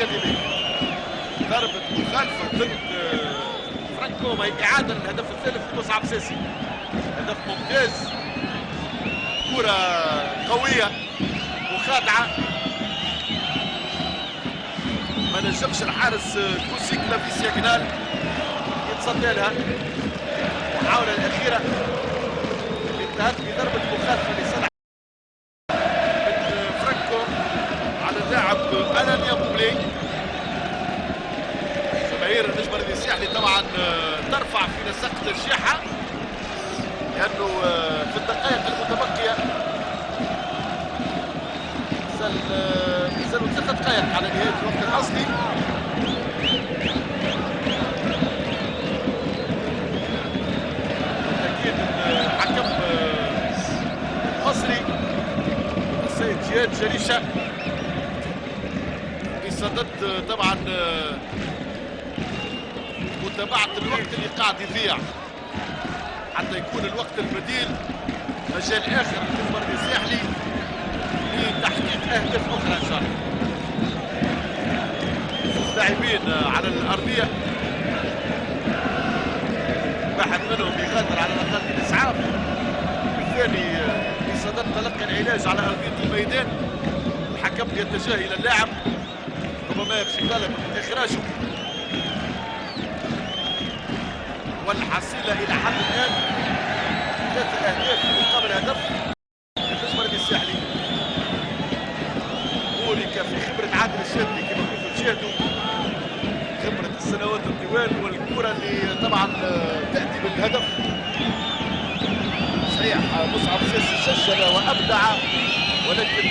الأكاديمي. ضربة مخالفة ضد فرانكو، ما هي إعادة للهدف الثالث لمصعب ساسي. هدف ممتاز، كرة قوية وخادعة، ما نجمش الحارس كوسيكلا في سياجنال يتصدى لها. المحاولة الأخيرة انتهت بضربة مخالفة لصالح من فرانكو على اللاعب ألان يابوبلي. جماهير النجم الرياضي الساحلي طبعا ترفع في نسق ترشيحها، لأنه في الدقائق المتبقية مازالوا 3 دقائق على نهاية الوقت الأصلي. بالتأكيد الحكم المصري السيد جهاد جريشة بصدد طبعا متابعة الوقت اللي قاعد يضيع حتى يكون الوقت البديل مجال آخر للنجم الرياضي الساحلي لتحقيق أهداف أخرى إن شاء الله. اللاعبين على الأرضية، واحد منهم يغادر على الأقل بالإسعاف، والثاني بصدد تلقي العلاج على أرضية الميدان. الحكم يتجه إلى اللاعب، ربما يمشي طالب إخراجه، والحصيلة إلى حد الآن 3 أهداف مقابل هدف للنجم الرياضي الساحلي. هنالك في خبرة عادل الشاذلي كما كنتم تشاهدوا، خبرة السنوات الطوال، والكرة اللي طبعا تأتي بالهدف. صحيح مصعب ساسي سجل وأبدع، ولكن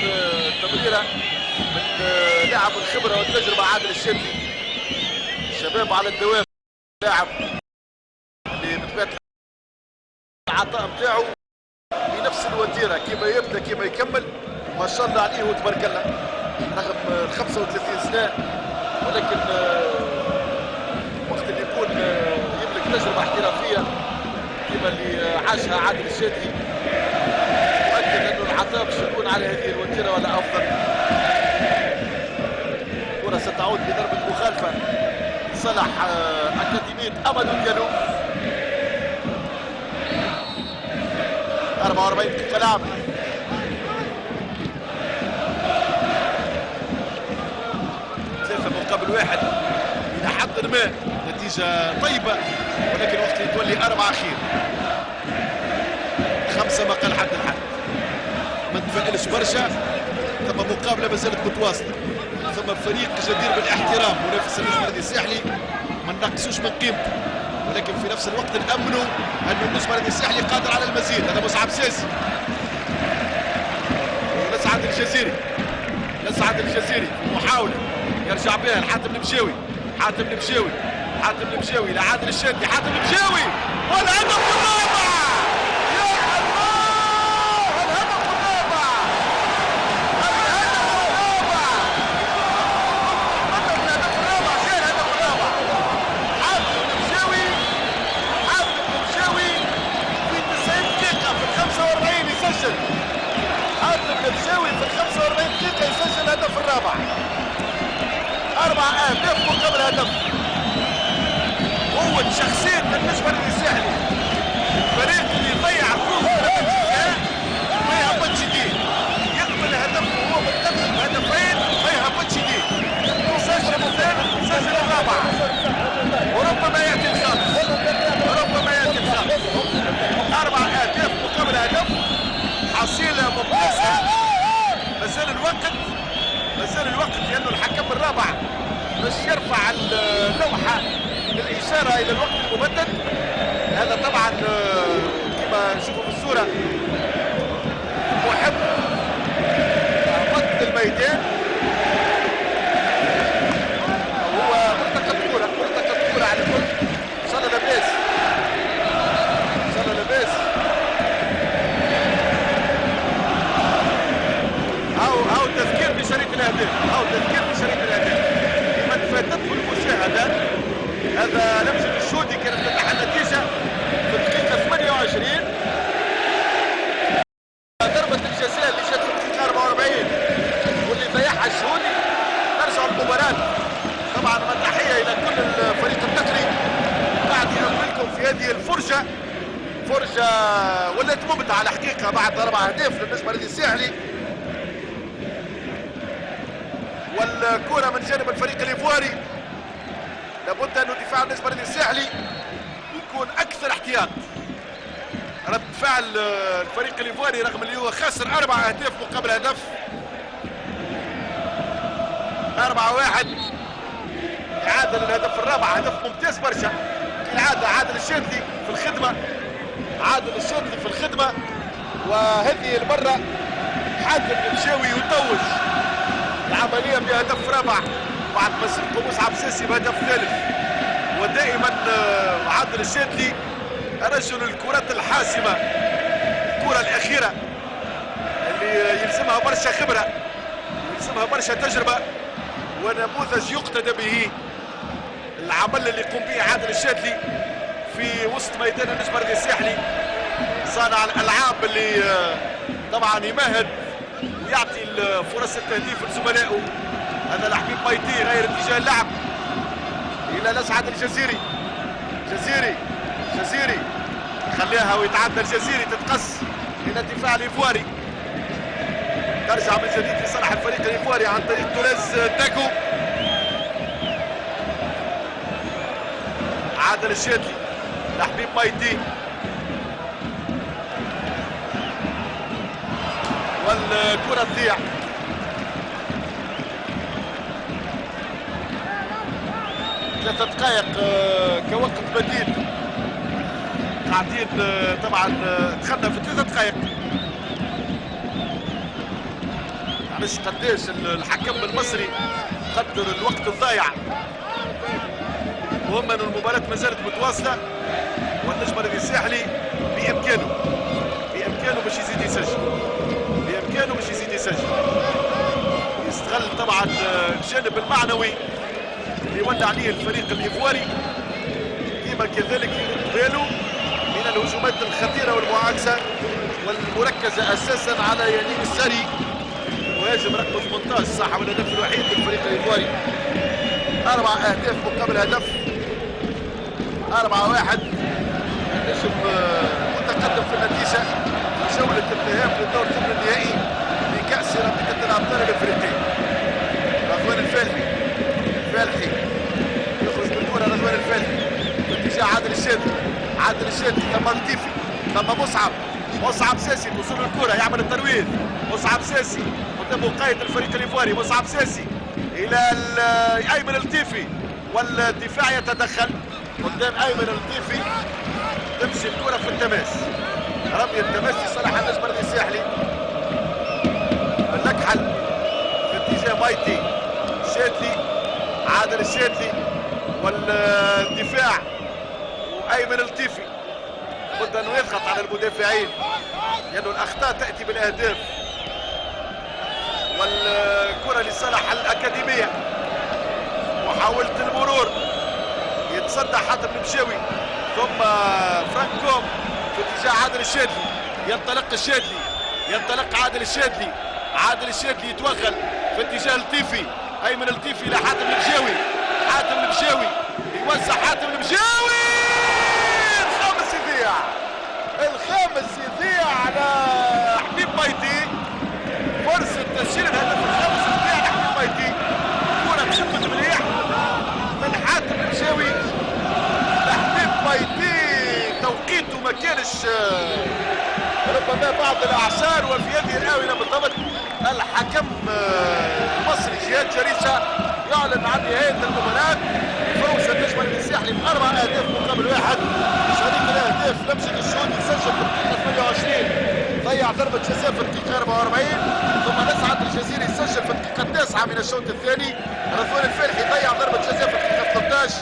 تمريرة من لاعب الخبرة والتجربة عادل الشاذلي. الشباب على الدوام، لاعب اللي بطبيعة العطاء نتاعو بنفس الوتيرة، كيما يبدا كيما يكمل، ما شاء الله عليه وتبارك الله، رغم 35 سنة، ولكن وقت اللي يكون يملك تجربة احترافية كيما اللي عاشها عادل الشاذلي، مؤكد انه العطاء باش يكون على هذه الوتيرة ولا افضل. كرة ستعود بضربة مخالفة لصالح أكاديمية أمادو ديالو. 44 دقيقة لعب. مقابل 1 إلى حد ما، نتيجة طيبة، ولكن وقت يتولي 4 أخير 5 ما قال حد الحد. ما نتفائلش برشا، ثم مقابلة ما زالت متواصلة، ثم فريق جدير بالاحترام منافس النجم الرياضي الساحلي، ما نقصوش من قيمته، ولكن في نفس الوقت نأمنوا أن النجم الرياضي الساحلي قادر على المزيد. هذا مصعب ساسي، ونسعد الجزيري، نسعد الجزيري محاولة يرجع بها لحاتم المشاوي، حاتم المشاوي، حاتم المشاوي لعادل الشاذلي، حاتم المشاوي، والهدف الرابع. يا الله، الهدف الرابع، الهدف الرابع، الهدف الرابع، غير الهدف الرابع. حاتم المشاوي، حاتم المشاوي في 90 دقيقة في 45 يسجل. حاتم المشاوي في 45 دقيقة يسجل الهدف الرابع. 4 أهداف مقابل هدف. قوة شخصية النجم الرياضي الساحلي، الفريق اللي يضيع فرصة للجزاء ما يهبطش يديه، يقبل هدف وهو متقدم بهدفين ما يهبطش يديه، يسجل الثالث، يسجل الرابع، وربما يأتي الخامس، وربما يأتي الخامس. 4 أهداف مقابل هدف، حصيلة ممتازة. مازال الوقت، مازال الوقت، لأنه الحكم الرابع باش يرفع اللوحة للإشارة إلى الوقت المبدد. هذا طبعا كما نشوفوا في الصورة محب وقت الميدان، هو مرتقى الكرة على الكل. إن شاء الله لاباس، إن شاء الله لاباس. هاو تذكير بشريط الأهداف، هاو تذكير بشريط الأهداف لمن فاتته المشاهدة. هذا لمسة الشودي كانت تفتح النتيجة في الدقيقة 28. ضربة الجزاء اللي جات في الدقيقة 44 واللي ضيعها فرجة ولات ممتعة على حقيقة بعد 4 أهداف بالنسبة للنادي الساحلي. والكرة من جانب الفريق الإيفواري، لابد أن دفاع بالنسبة للنادي الساحلي يكون أكثر احتياط. رد فعل الفريق الإيفواري رغم اللي هو خسر 4 أهداف مقابل هدف، 4-1. إعادة للهدف الرابع، هدف ممتاز برشا كالعادة. عادل الشاذلي في الخدمة، وهذه المرة حاتم المشاوي يتوج العملية بهدف رابع بعد ما سبق مصعب ساسي بهدف ثالث. ودائما عادل الشاذلي رجل الكرات الحاسمة، الكرة الأخيرة اللي يلزمها برشا خبرة، يلزمها برشا تجربة، ونموذج يقتدى به العمل اللي يقوم به عادل الشاذلي في وسط ميدان النجم الساحلي، صانع الالعاب اللي طبعا يمهد ويعطي فرص التهديف لزملائه. هذا الحبيب مايتي غير اتجاه اللعب الى الاسعد الجزيري. جزيري خليها ويتعدى الجزيري، تتقص الى الدفاع الايفواري، ترجع من جديد لصالح الفريق الايفواري عن طريق تولاز داكو. عادل الشاذلي لحبيب مايتي، والكرة تضيع. ثلاثة دقائق كوقت بديل، قاعدين طبعا دخلنا في 3 دقائق. معلش قداش الحكم المصري قدر الوقت الضايع. المهم ان المباراة ما زالت متواصلة، والنجم النادي الساحلي بامكانه باش يزيد يسجل، يستغل طبعا الجانب المعنوي اللي ولى عليه الفريق الايفواري، ديما كذلك يرد باله من الهجمات الخطيرة والمعاكسة والمركزة اساسا على يمين السري. مهاجم رقم 18 صاحب الهدف الوحيد للفريق الايفواري، 4 أهداف مقابل هدف، 4-1. النجم متقدم في النتيجة في جولة الذهاب للدور ثمن النهائي لكأس رابطة الأبطال الأفريقية. رضوان الفالحي يخرج بالكرة، رضوان الفالحي باتجاه عادل الشاذلي، ثم لطيفي، ثم مصعب ساسي بوصول الكرة يعمل الترويج. مصعب ساسي قدام قائد الفريق الإيفواري، مصعب ساسي إلى أيمن اللطيفي، والدفاع يتدخل قدام أيمن اللطيفي، تمشي الكرة في التماس، رمي التماس لصالح النجم النادي الساحلي. النكحل في اتجاه مايتي عادل الشاذلي، والدفاع وأيمن اللطيفي بد أنه يضغط على المدافعين لأنه الأخطاء تأتي بالأهداف. والكرة لصالح الأكاديمية، محاولة المرور، يتصدى حاتم المشاوي ثم فرانكوم في اتجاه عادل الشاذلي، ينطلق عادل الشاذلي يتوغل في اتجاه لطيفي، أيمن لطيفي لحاتم المشاوي، يوزع حاتم المشاوي، الخامس يضيع على حبيب مايتي، فرصة تسجيل الهدف الخامس يضيع على حبيب مايتي. كرة مشت مليح من حاتم المشاوي لحبيب مايتي، توقيته ما كانش ربما بعض الاعشار، وفي يده الاونه بالضبط. الحكم المصري جهاد جريشه يعلن عن نهايه المباراه بفوز النجم النادي الساحلي ب4 أهداف مقابل 1. شريك الاهداف لمسه الشوط يسجل في الدقيقه 28، ضيع ضربه جزاء في الدقيقه 44، ثم نسعد الجزيري يسجل في الدقيقه 9 من الشوط الثاني. رضوان الفالحي ضيع ضربه جزاء في الدقيقه 13،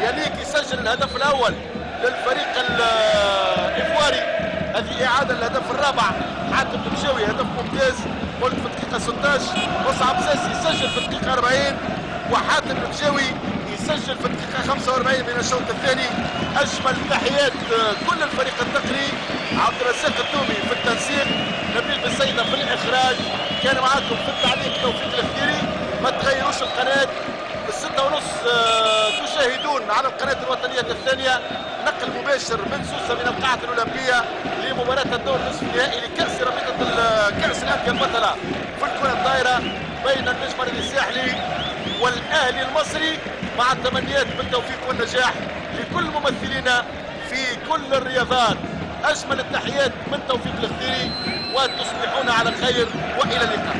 يليك يسجل الهدف الاول للفريق الايفواري. هذه اعاده للهدف الرابع، حاتم المشاوي هدف ممتاز قلت في الدقيقه 16. مصعب ساسي يسجل في الدقيقه 40، وحاتم المشاوي يسجل في الدقيقه 45 من الشوط الثاني. اجمل تحيات كل الفريق التقني، عبد الرزاق التومي في التنسيق، نبيل بالسيده في الاخراج، كان معاكم في التعليق توفيق الخيري. ما تغيروش القناه، في 6:30 تشاهدون على القناة الوطنية الثانية نقل مباشر من سوسة من القاعة الأولمبية لمباراة الدور نصف النهائي لكأس رابطة كأس الأندية البطلة في الكرة الطايرة بين النجم الرياضي الساحلي والأهلي المصري، مع التمنيات بالتوفيق والنجاح لكل ممثلينا في كل الرياضات. أجمل التحيات من توفيق الخديري، وتصبحون على خير وإلى اللقاء.